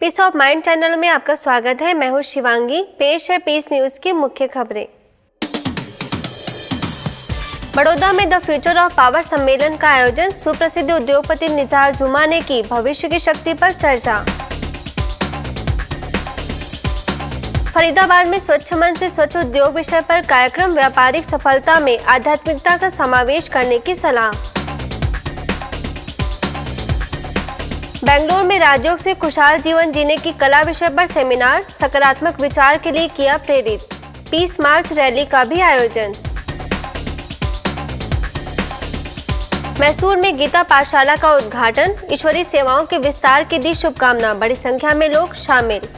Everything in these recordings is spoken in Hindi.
पीस ऑफ माइंड चैनल में आपका स्वागत है। मैं हूं शिवांगी। पेश है पीस न्यूज की मुख्य खबरें। बड़ौदा में द फ्यूचर ऑफ पावर सम्मेलन का आयोजन। सुप्रसिद्ध उद्योगपति निज़ार जुमा ने की भविष्य की शक्ति पर चर्चा। फरीदाबाद में स्वच्छ मन से स्वच्छ उद्योग विषय पर कार्यक्रम। व्यापारिक सफलता में आध्यात्मिकता का समावेश करने की सलाह। बेंगलुरु में राजयोग से खुशहाल जीवन जीने की कला विषय पर सेमिनार। सकारात्मक विचार के लिए किया प्रेरित। पीस मार्च रैली का भी आयोजन। मैसूर में गीता पाठशाला का उद्घाटन। ईश्वरीय सेवाओं के विस्तार की दी शुभकामना। बड़ी संख्या में लोग शामिल।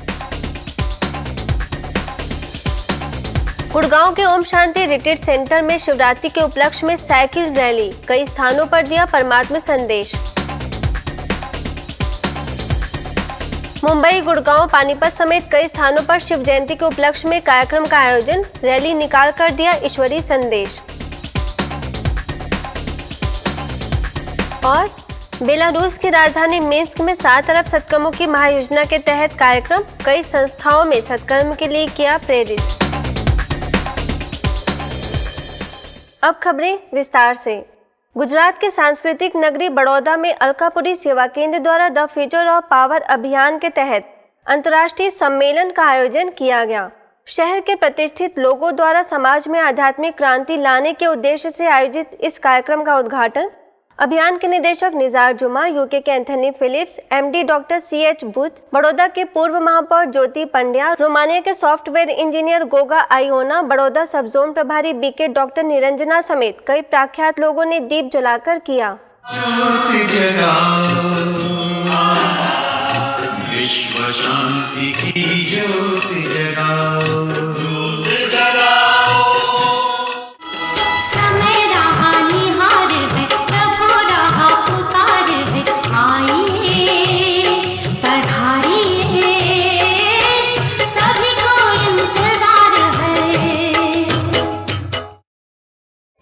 गुड़गांव के ओम शांति रिट्रीट सेंटर में शिवरात्रि के उपलक्ष्य में साइकिल रैली। कई स्थानों पर दिया परमात्मा संदेश। मुंबई, गुड़गांव, पानीपत समेत कई स्थानों पर शिव जयंती के उपलक्ष्य में कार्यक्रम का आयोजन। रैली निकाल कर दिया ईश्वरीय संदेश। और बेलारूस की राजधानी मिन्स्क में 7 अरब सत्कर्मों की महायोजना के तहत कार्यक्रम। कई संस्थाओं में सत्कर्म के लिए किया प्रेरित। अब खबरें विस्तार से। गुजरात के सांस्कृतिक नगरी बड़ौदा में अलकापुरी सेवा केंद्र द्वारा द फ्यूचर ऑफ पावर अभियान के तहत अंतर्राष्ट्रीय सम्मेलन का आयोजन किया गया। शहर के प्रतिष्ठित लोगों द्वारा समाज में आध्यात्मिक क्रांति लाने के उद्देश्य से आयोजित इस कार्यक्रम का उद्घाटन अभियान के निदेशक निज़ार जुमा, यूके के Anthony Phillips, MD doctor CH Budh, Baroda के पूर्व महापौर ज्योति पंड्या, रोमानिया के software engineer Goga Iona, Baroda sub zone प्रभारी बीके डॉक्टर निरंजना समेत कई प्रख्यात लोगों ने दीप जलाकर किया। विश्व शांति की ज्योति जगाओ।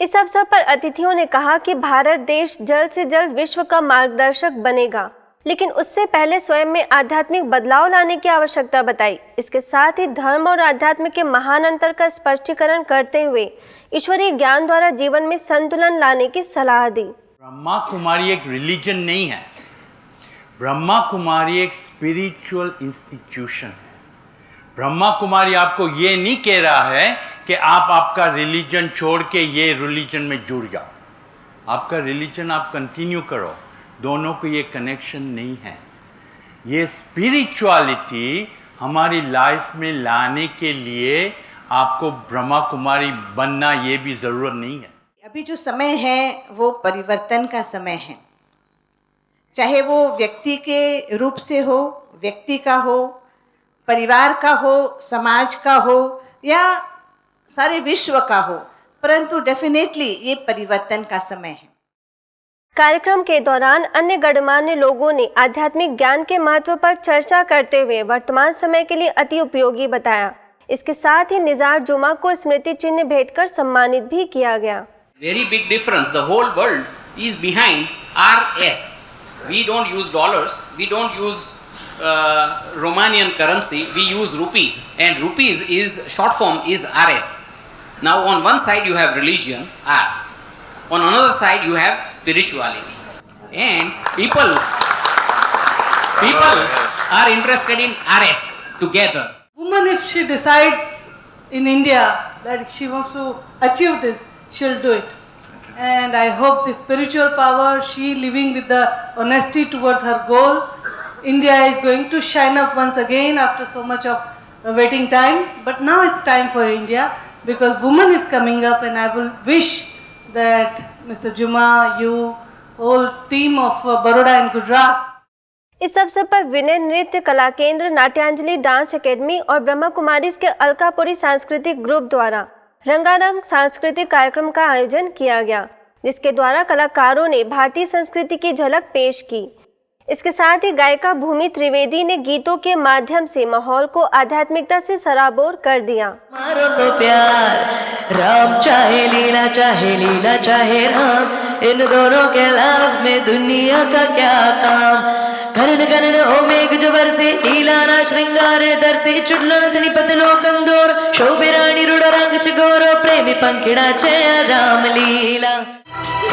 इस अवसर पर अतिथियों ने कहा कि भारत देश जल्द से जल्द विश्व का मार्गदर्शक बनेगा, लेकिन उससे पहले स्वयं में आध्यात्मिक बदलाव लाने की आवश्यकता बताई। इसके साथ ही धर्म और आध्यात्म के महान अंतर का स्पष्टीकरण करते हुए ईश्वरीय ज्ञान द्वारा जीवन में संतुलन लाने की सलाह दी। ब्रह्मा कुमारी एक रिलीजन नहीं है। ब्रह्मा कुमारी एक स्पिरिचुअल इंस्टीट्यूशन है। ब्रह्मा कुमारी आपको ये नहीं कह रहा है कि आप आपका रिलीजन छोड़ के ये रिलीजन में जुड़ जाओ। आपका रिलीजन आप कंटिन्यू करो, दोनों को ये कनेक्शन नहीं है। ये स्पिरिचुअलिटी हमारी लाइफ में लाने के लिए आपको ब्रह्मा कुमारी बनना ये भी ज़रूरत नहीं है। अभी जो समय है वो परिवर्तन का समय है, चाहे वो व्यक्ति के रूप से हो, व्यक्ति का हो, परिवार का हो, समाज का हो या सारे विश्व का हो, परंतु डेफिनेटली ये परिवर्तन का समय है। कार्यक्रम के दौरान अन्य गणमान्य लोगों ने आध्यात्मिक ज्ञान के महत्व पर चर्चा करते हुए वर्तमान समय के लिए अति उपयोगी बताया। इसके साथ ही निज़ार जुमा को स्मृति चिन्ह भेंटकर सम्मानित भी किया गया। Very big difference. The whole world is behind RS. We don't use dollars. We don't use Romanian currency. We use rupees, and rupees is short form is RS. Now on one side you have religion R, on another side you have spirituality, and people are interested in RS together. Woman, if she decides in India that she wants to achieve this, she'll do it. And I hope the spiritual power, she living with the honesty towards her goal, India is going to shine up once again after so much of waiting time. But now it's time for India because woman is coming up, and I will wish that Mr. Juma, you, whole team of Baroda and Gujarat. इस अवसर पर विनय नृत्य कला केंद्र, नाट्यांजलि डांस एकेडमी और ब्रह्मा कुमारीज के अलकापुरी सांस्कृतिक ग्रुप द्वारा रंगारंग सांस्कृतिक कार्यक्रम का आयोजन किया गया, जिसके द्वारा कलाकारों ने भारतीय संस्कृति की झलक पेश की। इसके साथ ही गायिका भूमि त्रिवेदी ने गीतों के माध्यम से माहौल को आध्यात्मिकता से सराबोर कर दिया। मारो तो प्यार, राम चाहे लीला चाहे राम, इन दोनों के लव में दुनिया का क्या काम। करण करण ओ मेघ जबर से लीला ना श्रृंगार दर से चुडलन धनी पतलो कंदोर शोभे रानी रूढ़ रंग चगोरो प्रेमी पंखिड़ा चया राम लीला।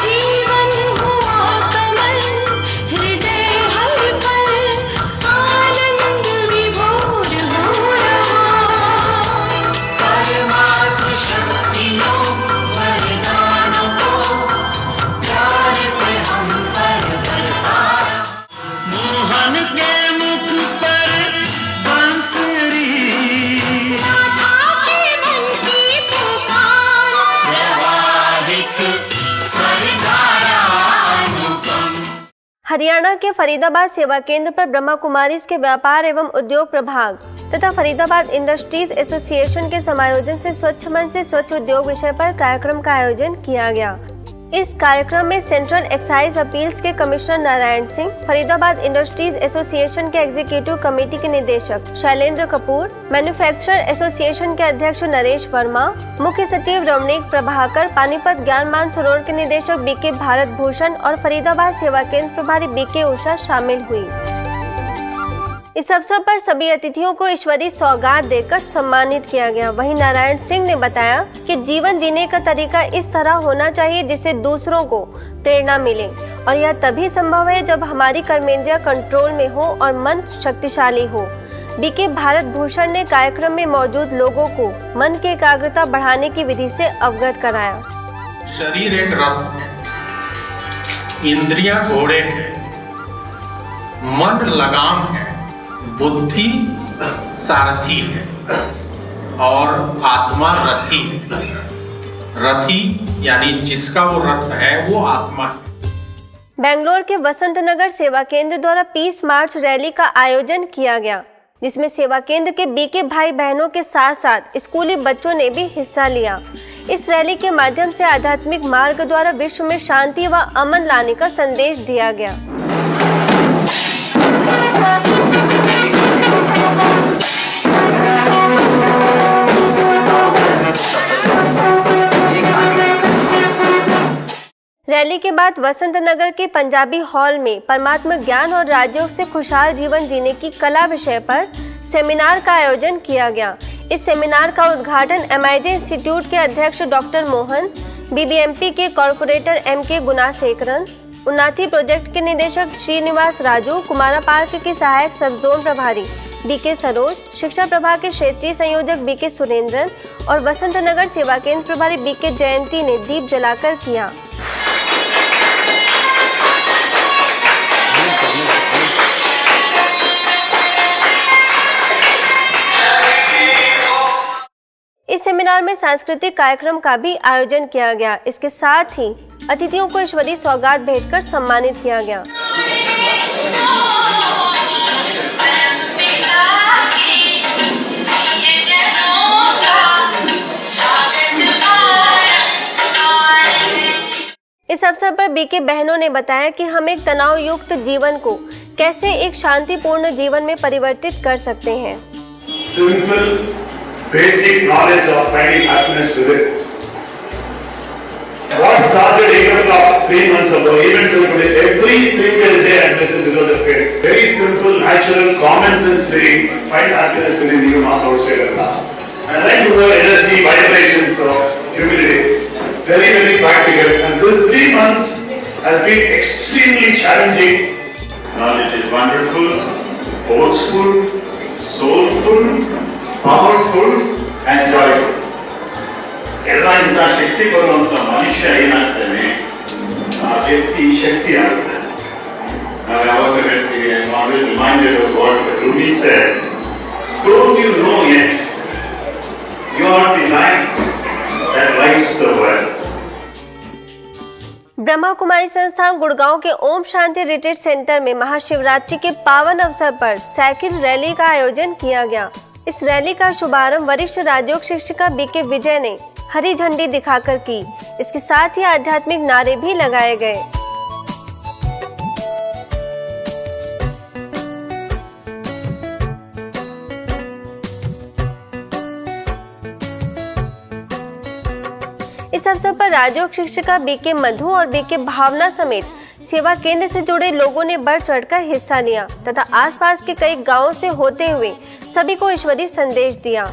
जीवन हुआ कमल हृदय हर पल आनंद विभोर हो रहा। परमात्म शक्तियों वरदानों को प्यार से हम पर बरसाया। मोहन के मुख पर बांसुरी राधा के मन की पुकार, प्रवाहित सरधारा अनुपम। हरियाणा के फरीदाबाद सेवा केंद्र पर ब्रह्मा कुमारीज के व्यापार एवं उद्योग प्रभाग तथा फरीदाबाद इंडस्ट्रीज एसोसिएशन के समायोजन से स्वच्छ मन से स्वच्छ उद्योग विषय पर कार्यक्रम का आयोजन किया गया। इस कार्यक्रम में सेंट्रल एक्साइज अपील्स के commissioner Narayan Singh, Faridabad industries association के एग्जीक्यूटिव कमेटी के निदेशक शैलेंद्र कपूर, मैन्युफैक्चरर एसोसिएशन के अध्यक्ष नरेश वर्मा, मुख्य सचिव रमणीक प्रभाकर, पानीपत ज्ञान मानसरोवर के निदेशक बीके भारत भूषण और फरीदाबाद सेवा केंद्र प्रभारी बीके उषा शामिल हुई। इस अवसर पर सभी अतिथियों को ईश्वरीय सौगात देकर सम्मानित किया गया। वहीं नारायण सिंह ने बताया कि जीवन जीने का तरीका इस तरह होना चाहिए जिससे दूसरों को प्रेरणा मिले और यह तभी संभव है जब हमारी कर्मेंद्रियां कंट्रोल में हो और मन शक्तिशाली हो। बीके भारत भूषण ने कार्यक्रम में मौजूद लोगों को मन की एकाग्रता बढ़ाने की विधि से अवगत कराया। शरीर एक रथ है, इंद्रियां घोड़े हैं, मन लगाम है, बुद्धि सारथी है और आत्मा रथी है। रथी यानी जिसका वो रथ है वो आत्मा है। बेंगलोर के वसंत नगर सेवा केंद्र द्वारा 30 मार्च रैली का आयोजन किया गया, जिसमें सेवा केंद्र के बीके भाई बहनों के साथ साथ स्कूली बच्चों ने भी हिस्सा लिया। इस रैली के माध्यम से आध्यात्मिक मार्ग द्वारा विश्व में शांति व अमन लाने का संदेश दिया गया। रैली के बाद वसंत नगर के पंजाबी हॉल में परमात्मा ज्ञान और राजयोग से खुशहाल जीवन जीने की कला विषय पर सेमिनार का आयोजन किया गया। इस सेमिनार का उद्घाटन MIJ इंस्टीट्यूट के अध्यक्ष डॉक्टर मोहन, BBMP के कॉर्पोरेटर MK गुणाशेखरन, उन्नाथी प्रोजेक्ट के निदेशक श्रीनिवास राजू, कुमारा पार्क के सहायक सब जोन प्रभारी BK सरोज, शिक्षा प्रभाग के क्षेत्रीय संयोजक BK सुरेंद्रन और वसंत नगर सेवा केंद्र प्रभारी BK जयंती ने दीप जलाकर किया। इस सेमिनार में सांस्कृतिक कार्यक्रम का भी आयोजन किया गया। इसके साथ ही अतिथियों को ईश्वरीय सौगात भेंटकर सम्मानित किया गया। इस अवसर पर बीके बहनों ने बताया कि हम एक तनाव युक्त जीवन को कैसे एक शांतिपूर्ण जीवन में परिवर्तित कर सकते हैं। Simple, basic knowledge of finding happiness within. What started even about 3 months ago, even till today, every single day I listen to the faith. Very simple, natural, common sense thing. Find happiness within you, not outside of that. I like the word energy, vibrations of humility. Very, very practical. And this 3 months has been extremely challenging. Knowledge is wonderful, forceful, soulful, powerful and joyful. ಎಲ್ಲ ಇಂಥ ಶಕ್ತಿ ಬರುವಂತ ಮನುಷ್ಯ ಏನಾಗ್ತಾನೆ, ಆ ವ್ಯಕ್ತಿ ಶಕ್ತಿ ಆಗ್ತಾನೆ. ನಾವು ಯಾವಾಗ ಹೇಳ್ತೀವಿ, I am always reminded of what Rumi said, don't you know yet, you are the light that lights the world. Brahma Kumari संस्थान गुड़गांव के ओम शांति रिट्रीट सेंटर में महाशिवरात्रि के पावन अवसर पर साइकिल रैली का आयोजन किया गया। इस रैली का शुभारंभ वरिष्ठ राजयोग शिक्षिका बीके विजय ने हरी झंडी दिखाकर की। इसके साथ ही आध्यात्मिक नारे भी लगाए गए। इस अवसर पर राजयोग शिक्षिका बीके मधु और बीके भावना समेत सेवा केंद्र से जुड़े लोगों ने बढ़ चढ़कर हिस्सा लिया तथा आसपास के कई गांवों से होते हुए सभी को ईश्वरीय संदेश दिया।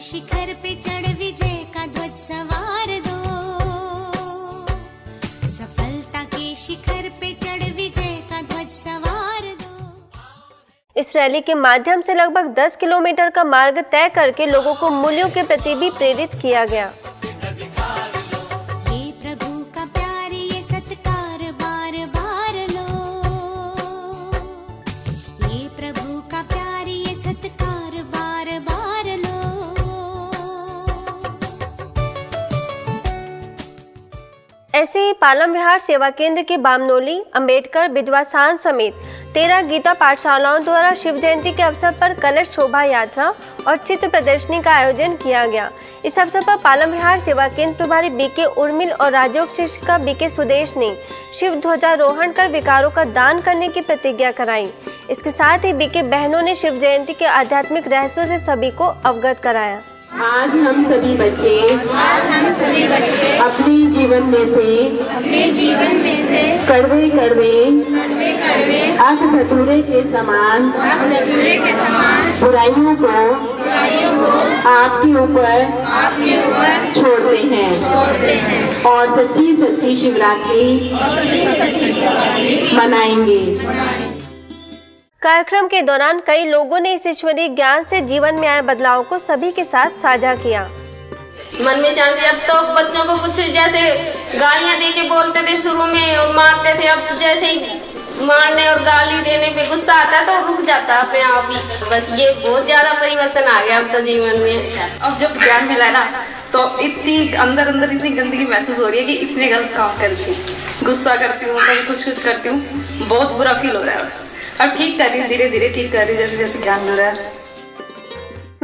शिखर पे चढ़ विजय का ध्वज सवार दो, सफलता के शिखर पे चढ़ विजय का ध्वज सवार दो। इस रैली के माध्यम से लगभग 10 किलोमीटर का मार्ग तय करके लोगों को मूल्यों के प्रति भी प्रेरित किया गया। ऐसे ही पालम विहार सेवा केंद्र के बामनोली, अंबेडकर, बिजवासान समेत 13 गीता पाठशालाओं द्वारा शिव जयंती के अवसर पर कलश शोभा यात्रा और चित्र प्रदर्शनी का आयोजन किया गया। इस अवसर पर पालम विहार सेवा केंद्र प्रभारी बीके उर्मिल और राजयोग शिक्षिका बीके सुदेश ने शिव ध्वजारोहण कर विकारों का दान करने की प्रतिज्ञा कराई। इसके साथ ही बीके बहनों ने शिव जयंती के आध्यात्मिक रहस्यों से सभी को अवगत कराया। आज हम सभी बच्चे अपने जीवन में से कड़वे आग धतूरे के समान बुराइयों को आपके ऊपर छोड़ते हैं और सच्ची शिवरात्रि मनाएंगे। कार्यक्रम के दौरान कई लोगों ने इस ईश्वरीय ज्ञान से जीवन में आए बदलाव को सभी के साथ साझा किया। मन में शांति। अब तो बच्चों को कुछ जैसे गालियां दे के बोलते थे शुरू में और मारते थे, अब जैसे ही मारने और गाली देने पे गुस्सा आता है तो रुक जाता है अपने आप ही। बस ये बहुत ज्यादा परिवर्तन आ गया अब तो जीवन में। अब जब ज्ञान मिला ना तो इतनी अंदर इतनी गंदगी महसूस हो रही है कि इतने गलत काम करती हूँ, गुस्सा करती हूँ, कभी कुछ करती हूँ, बहुत बुरा फील हो रहा है। अब ठीक कर रही हूँ, धीरे धीरे ठीक कर रही हूँ, जैसे ज्ञान मिल रहा है।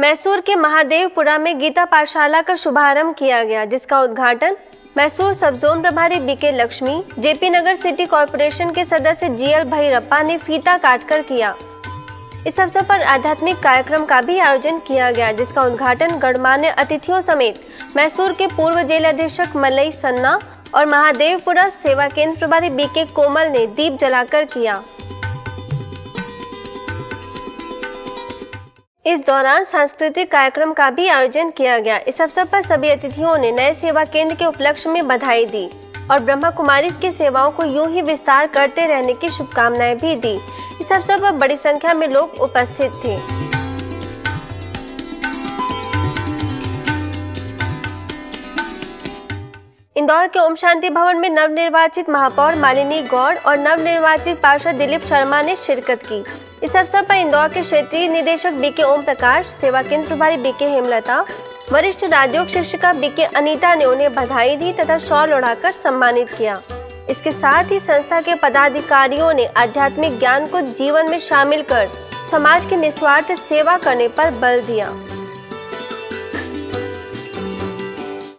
मैसूर के महादेवपुरा में गीता पाठशाला का शुभारंभ किया गया, जिसका उद्घाटन मैसूर सब जोन प्रभारी बीके लक्ष्मी, जेपी नगर सिटी कॉरपोरेशन के सदस्य जीएल भैरप्पा ने फीता काटकर किया। इस अवसर पर आध्यात्मिक कार्यक्रम का भी आयोजन किया गया, जिसका उद्घाटन गणमान्य अतिथियों समेत मैसूर के पूर्व जेल अधीक्षक मलई सन्ना और महादेवपुरा सेवा केंद्र प्रभारी बीके कोमल ने दीप जलाकर किया। इस दौरान सांस्कृतिक कार्यक्रम का भी आयोजन किया गया। इस अवसर पर सभी अतिथियों ने नए सेवा केंद्र के उपलक्ष्य में बधाई दी और ब्रह्मा कुमारी की सेवाओं को यूं ही विस्तार करते रहने की शुभकामनाएं भी दी। इस अवसर पर बड़ी संख्या में लोग उपस्थित थे। इंदौर के ओम शांति भवन में नवनिर्वाचित महापौर मालिनी गौड़ और नवनिर्वाचित पार्षद दिलीप शर्मा ने शिरकत की। इस अवसर पर इंदौर के क्षेत्रीय निदेशक बीके ओम प्रकाश, सेवा केंद्र प्रभारी बीके हेमलता, वरिष्ठ राजयोग शिक्षिका बीके अनीता ने उन्हें बधाई दी तथा शॉल ओढ़ाकर सम्मानित किया। इसके साथ ही संस्था के पदाधिकारियों ने आध्यात्मिक ज्ञान को जीवन में शामिल कर समाज की निस्वार्थ सेवा करने पर बल दिया।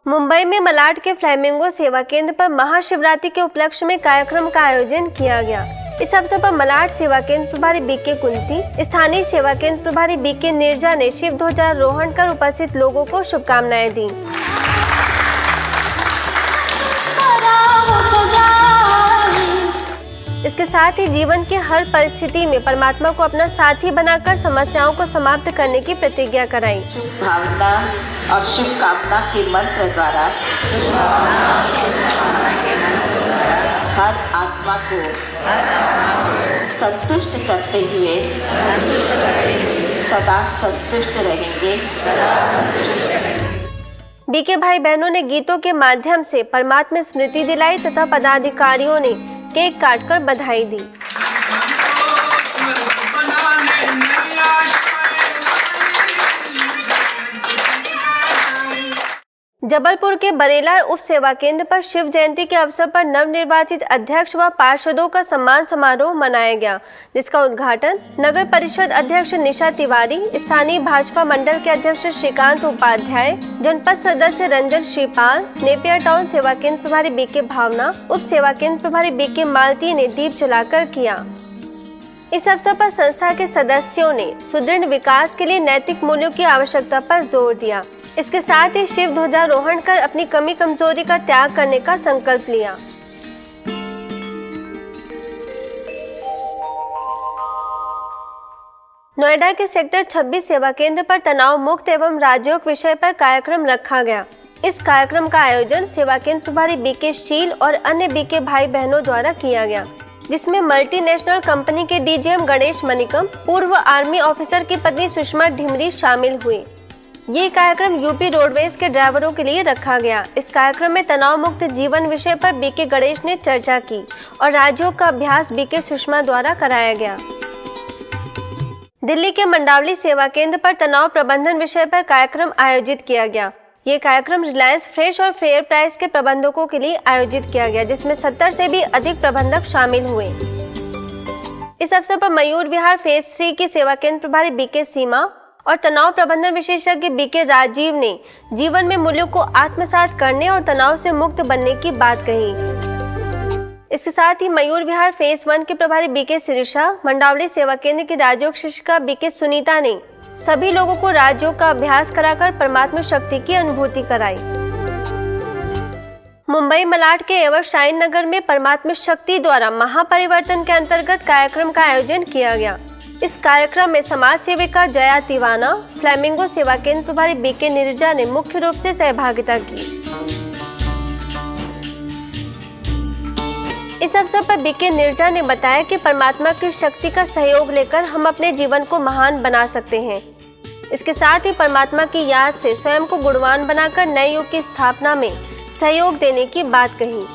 मुंबई में मलाड के फ्लैमिंगो सेवा केंद्र पर महाशिवरात्रि के उपलक्ष्य में कार्यक्रम का आयोजन किया गया। इस अवसर पर मलाड सेवा केंद्र प्रभारी बीके कुंती, स्थानीय सेवा केंद्र प्रभारी बीके निर्जा ने शिव ध्वजारोहण कर उपस्थित लोगों को शुभकामनाएं दी। इसके साथ ही जीवन के हर परिस्थिति में परमात्मा को अपना साथी बनाकर समस्याओं को समाप्त करने की प्रतिज्ञा कराई। भावना और शुभकामना के मंत्र द्वारा हर आत्मा को संतुष्ट करते हुए सदा संतुष्ट रहेंगे। बीके भाई बहनों ने गीतों के माध्यम से परमात्मा स्मृति दिलाई तथा पदाधिकारियों ने केक काटकर बधाई दी। जबलपुर के बरेला उप सेवा केंद्र पर शिव जयंती के अवसर पर नवनिर्वाचित अध्यक्ष व पार्षदों का सम्मान समारोह मनाया गया, जिसका उद्घाटन नगर परिषद अध्यक्ष निशा तिवारी, स्थानीय भाजपा मंडल के अध्यक्ष श्रीकांत उपाध्याय, जनपद सदस्य रंजन श्रीपाल, नेपियर टाउन सेवा केंद्र प्रभारी बीके भावना, उप सेवा केंद्र प्रभारी बीके मालती ने दीप जलाकर किया। इस अवसर पर संस्था के सदस्यों ने सुदृढ़ विकास के लिए नैतिक मूल्यों की आवश्यकता पर जोर दिया। इसके साथ ही शिव ध्वजारोहण कर अपनी कमी कमजोरी का त्याग करने का संकल्प लिया। नोएडा के सेक्टर 26 सेवा केंद्र पर तनाव मुक्त एवं राजयोग विषय पर कार्यक्रम रखा गया। इस कार्यक्रम का आयोजन सेवा केंद्र प्रभारी बीके शील और अन्य बीके भाई बहनों द्वारा किया गया, जिसमें मल्टीनेशनल कंपनी के डीजीएम गणेश मनिकम, पूर्व आर्मी ऑफिसर की पत्नी सुषमा ढिमरी शामिल हुई। ये कार्यक्रम यूपी रोडवेज के ड्राइवरों के लिए रखा गया। इस कार्यक्रम में तनाव मुक्त जीवन विषय पर बीके गणेश ने चर्चा की और राजयोग का अभ्यास बीके सुषमा द्वारा कराया गया। दिल्ली के मंडावली सेवा केंद्र पर तनाव प्रबंधन विषय पर कार्यक्रम आयोजित किया गया। ये कार्यक्रम रिलायंस फ्रेश और फेयर प्राइस के प्रबंधकों के लिए आयोजित किया गया, जिसमें 70 से भी अधिक प्रबंधक शामिल हुए। इस अवसर पर मयूर विहार फेज 3 की सेवा केंद्र प्रभारी बीके सीमा और तनाव प्रबंधन विशेषज्ञ बीके राजीव ने जीवन में मूल्यों को आत्मसात करने और तनाव से मुक्त बनने की बात कही। इसके साथ ही मयूर विहार फेज 1 के प्रभारी बीके शिरीषा, मंडावली सेवा केंद्र की राजयोग शिक्षिका बीके सुनीता ने सभी लोगों को राजयोग का अभ्यास कराकर परमात्मा शक्ति की अनुभूति कराई। मुंबई मलाड के एवरशाइन नगर में परमात्मा शक्ति द्वारा महापरिवर्तन के अंतर्गत कार्यक्रम का आयोजन किया गया। इस कार्यक्रम में समाज सेविका जया तिवाना, फ्लैमिंगो सेवा केंद्र प्रभारी बीके नीरजा ने मुख्य रूप से सहभागिता की। इस अवसर पर बीके नीरजा ने बताया कि परमात्मा की शक्ति का सहयोग लेकर हम अपने जीवन को महान बना सकते हैं। इसके साथ ही परमात्मा की याद से स्वयं को गुणवान बनाकर नए युग की स्थापना में सहयोग देने की बात कही।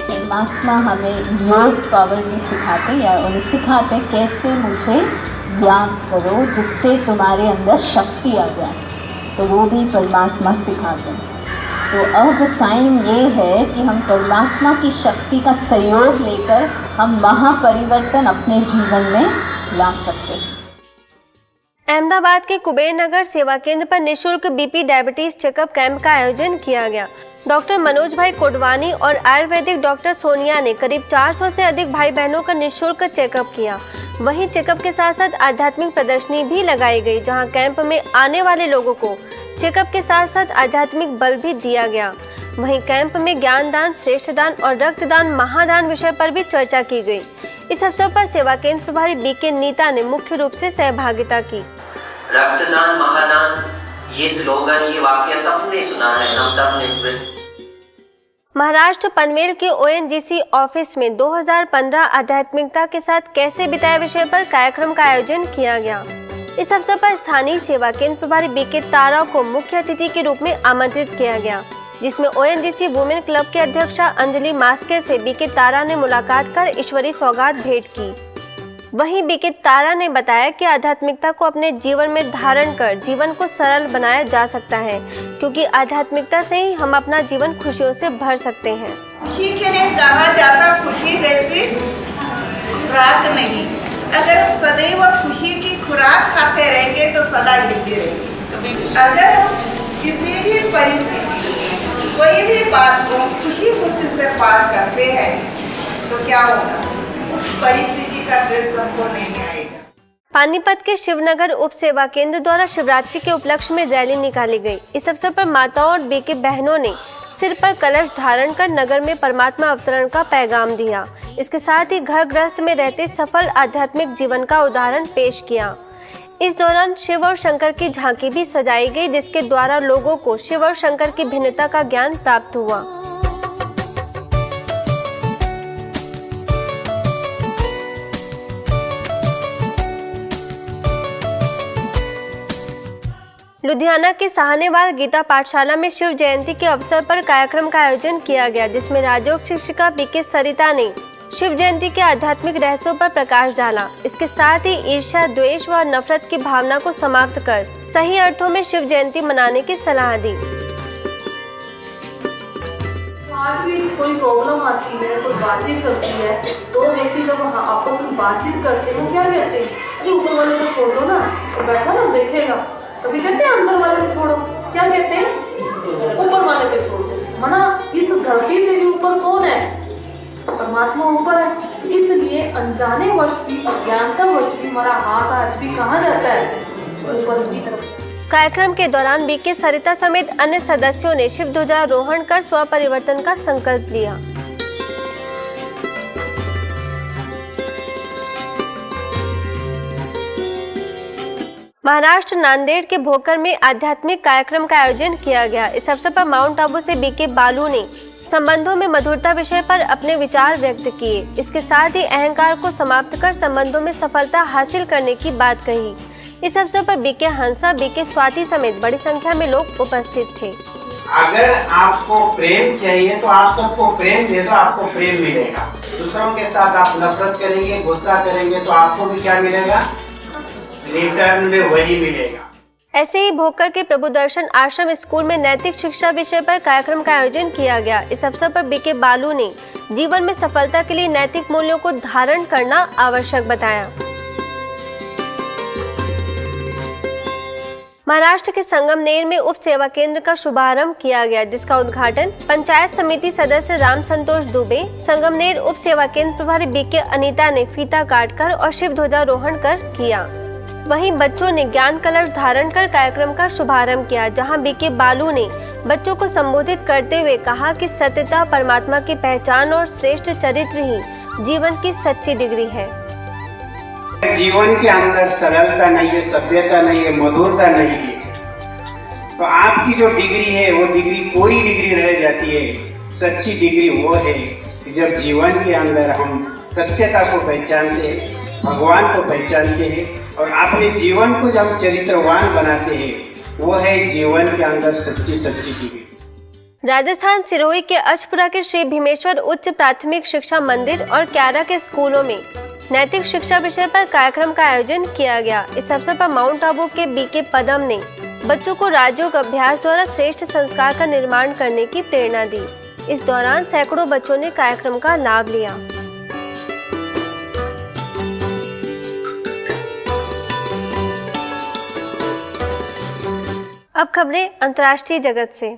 परमात्मा हमें योग पावर भी सिखाते या उन्हें सिखाते कैसे मुझे याद करो जिससे तुम्हारे अंदर शक्ति आ जाए, तो वो भी परमात्मा सिखाते हैं। तो अब टाइम ये है कि हम परमात्मा की शक्ति का सहयोग लेकर हम महापरिवर्तन अपने जीवन में ला सकते हैं। अहमदाबाद के कुबेर नगर सेवा केंद्र पर निःशुल्क बीपी डायबिटीज चेकअप कैंप का आयोजन किया गया। डॉक्टर मनोज भाई कोडवानी और आयुर्वेदिक डॉक्टर सोनिया ने करीब 400 से अधिक भाई बहनों का निःशुल्क चेकअप किया। वहीं चेकअप के साथ साथ आध्यात्मिक प्रदर्शनी भी लगाई गई, जहां कैंप में आने वाले लोगों को चेकअप के साथ साथ आध्यात्मिक बल भी दिया गया। वहीं कैंप में ज्ञान दान, श्रेष्ठ दान और रक्तदान, महादान विषय पर भी चर्चा की गई। इस अवसर पर सेवा केंद्र प्रभारी बीके नीता ने मुख्य रूप से सहभागिता की। रक्तदान, महादान, ये स्लोगन, ये वाक्य सबने सुना है, हम सब ने। महाराष्ट्र पनवेल के ओएनजीसी ऑफिस में 2015 आध्यात्मिकता के साथ कैसे बिताए विषय पर कार्यक्रम का आयोजन किया गया। इस अवसर पर स्थानीय सेवा केंद्र प्रभारी बीके तारा को मुख्य अतिथि के रूप में आमंत्रित किया गया, जिसमें ओएनजीसी वुमेन क्लब के अध्यक्षा अंजलि मास्के से बीके तारा ने मुलाकात कर ईश्वरीय सौगात भेंट की। वहीं बीके तारा ने बताया कि आध्यात्मिकता को अपने जीवन में धारण कर जीवन को सरल बनाया जा सकता है, क्योंकि आध्यात्मिकता से ही हम अपना जीवन खुशियों से भर सकते हैं। खुशी के लिए कहा जाता खुशी जैसी खुराक नहीं। अगर हम सदैव खुशी की खुराक खाते रहेंगे तो सदा हिलते रहेंगे। अगर हम किसी भी परिस्थिति, कोई भी बात को खुशी खुशी से पार करते हैं तो क्या होगा, उस परिस्थिति का ड्रेस हमको नहीं आएगा। पानीपत के शिवनगर उप सेवा केंद्र द्वारा शिवरात्रि के उपलक्ष्य में रैली निकाली गई। इस अवसर पर माताओं और बीके बहनों ने सिर पर कलश धारण कर नगर में परमात्मा अवतरण का पैगाम दिया। इसके साथ ही घर गृहस्थ में रहते सफल आध्यात्मिक जीवन का उदाहरण पेश किया। इस दौरान शिव और शंकर की झांकी भी सजाई गई, जिसके द्वारा लोगों को शिव और शंकर की भिन्नता का ज्ञान प्राप्त हुआ। लुधियाना के साहनेवाल गीता पाठशाला में शिव जयंती के अवसर पर कार्यक्रम का आयोजन किया गया, जिसमें राजयोग शिक्षिका बीके सरिता ने शिव जयंती के आध्यात्मिक रहस्यों पर प्रकाश डाला। इसके साथ ही ईर्ष्या, द्वेष व नफरत की भावना को समाप्त कर सही अर्थों में शिव जयंती मनाने की सलाह दी। आज भी कोई प्रॉब्लम आती है, कोई बातचीत चलती है, दो व्यक्ति जब आपस में बातचीत करते हैं, क्या कहते हैं, अरे ऊपर वाले को छोड़ दो ना, तो बैठा ना देखेगा। कभी कहते हैं अंदर वाले को छोड़ो, क्या कहते हैं, ऊपर वाले को छोड़ दो। मना इस धरती से भी ऊपर कौन है, परमात्मा ऊपर है। इसलिए अनजाने वश भी, अज्ञानता वश भी हमारा हाथ आज भी कहाँ जाता है, कार्यक्रम के दौरान बीके सरिता समेत अन्य सदस्यों ने शिव ध्वजारोहण कर स्व परिवर्तन का संकल्प लिया। महाराष्ट्र नांदेड़ के भोकर में आध्यात्मिक कार्यक्रम का आयोजन किया गया। इस अवसर पर माउंट आबू से बीके बालू ने संबंधों में मधुरता विषय पर अपने विचार व्यक्त किए। इसके साथ ही अहंकार को समाप्त कर संबंधों में सफलता हासिल करने की बात कही। इस अवसर पर बीके हंसा, बीके स्वाति समेत बड़ी संख्या में लोग उपस्थित थे। अगर आपको प्रेम चाहिए तो आप सबको प्रेम दे दो, आपको प्रेम मिलेगा। दूसरों के साथ आप नफरत करेंगे, गुस्सा करेंगे तो आपको भी क्या मिलेगा? रिटर्न में वही मिलेगा। ऐसे ही भोकर के प्रभु दर्शन आश्रम स्कूल में नैतिक शिक्षा विषय पर कार्यक्रम का आयोजन किया गया। इस अवसर पर बीके बालू ने जीवन में सफलता के लिए नैतिक मूल्यों को धारण करना आवश्यक बताया। महाराष्ट्र के संगमनेर में उप सेवा केंद्र का शुभारंभ किया गया, जिसका उद्घाटन पंचायत समिति सदस्य राम संतोष दुबे, संगमनेर उप सेवा केंद्र प्रभारी बीके अनीता ने फीता काटकर और शिव ध्वजारोहण कर किया। वहीं बच्चों ने ज्ञान कलश धारण कर कार्यक्रम का शुभारंभ किया, जहां बीके बालू ने बच्चों को संबोधित करते हुए कहा कि सत्यता परमात्मा की पहचान और श्रेष्ठ चरित्र ही जीवन की सच्ची डिग्री है। जीवन के अंदर सरलता नहीं है, सभ्यता नहीं है, मधुरता नहीं है, तो आपकी जो डिग्री है वो डिग्री कोई डिग्री रह जाती है। सच्ची डिग्री वो है कि जब जीवन के अंदर हम सत्यता को पहचानते हैं, भगवान को पहचानते हैं और अपने जीवन को जब हम चरित्रवान बनाते हैं, वो है जीवन के अंदर सच्ची डिग्री। राजस्थान सिरोही के अचपुरा के श्री भीमेश्वर उच्च प्राथमिक शिक्षा मंदिर और क्यारा के स्कूलों में नैतिक शिक्षा विषय पर कार्यक्रम का आयोजन किया गया। इस अवसर पर माउंट आबू के बीके पदम ने बच्चों को राजयोग अभ्यास द्वारा श्रेष्ठ संस्कार का निर्माण करने की प्रेरणा दी। इस दौरान सैकड़ों बच्चों ने कार्यक्रम का लाभ लिया। अब खबरें अंतर्राष्ट्रीय जगत से।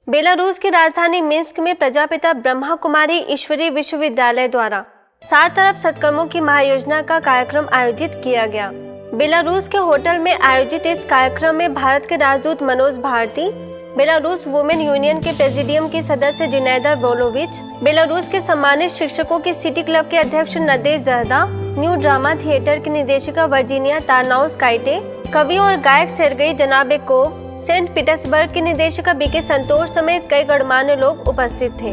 बेलारूस की राजधानी मिन्स्क में प्रजापिता ब्रह्मा कुमारी ईश्वरीय विश्वविद्यालय द्वारा 7 अरब सत्कर्मों की महायोजना का कार्यक्रम आयोजित किया गया। बेलारूस के होटल में आयोजित इस कार्यक्रम में भारत के राजदूत Manoj Bharati, Belarus women union के प्रेसिडियम की सदस्य जुनैदा वोलोविच, बेलारूस के सम्मानित शिक्षकों की सिटी क्लब के अध्यक्ष नदेश जहदा, न्यू ड्रामा थिएटर की निर्देशिका वर्जीनिया तारनाउस्काइटे, कवि और गायक सेर्गेई जनाबेकोव, सेंट पीटर्सबर्ग की निर्देशिका बीके संतोष समेत कई गणमान्य लोग उपस्थित थे।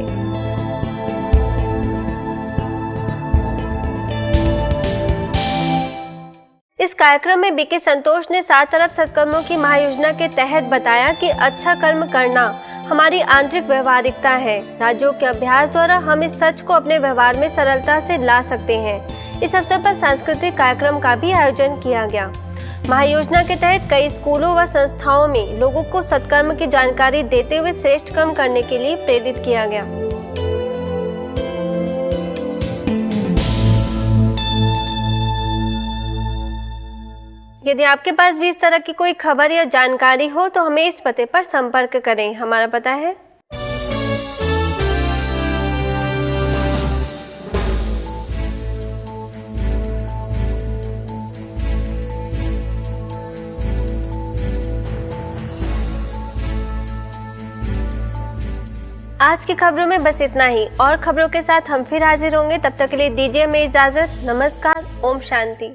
इस कार्यक्रम में बीके संतोष ने 7 अरब सत्कर्मों की महायोजना के तहत बताया कि अच्छा कर्म करना हमारी आंतरिक व्यवहारिकता है। राजयोग के अभ्यास द्वारा हम इस सच को अपने व्यवहार में सरलता से ला सकते हैं। इस अवसर पर सांस्कृतिक कार्यक्रम का भी आयोजन किया गया। महायोजना के तहत कई स्कूलों व संस्थाओं में लोगों को सत्कर्म की जानकारी देते हुए श्रेष्ठ कर्म करने के लिए प्रेरित किया गया। यदि आपके पास भी इस तरह की कोई खबर या जानकारी हो तो हमें इस पते पर संपर्क करें। हमारा पता है आज की खबरों में बस इतना ही। और खबरों के साथ हम फिर हाजिर होंगे। तब तक के लिए दीजिए हमें इजाजत। नमस्कार। ओम शांति।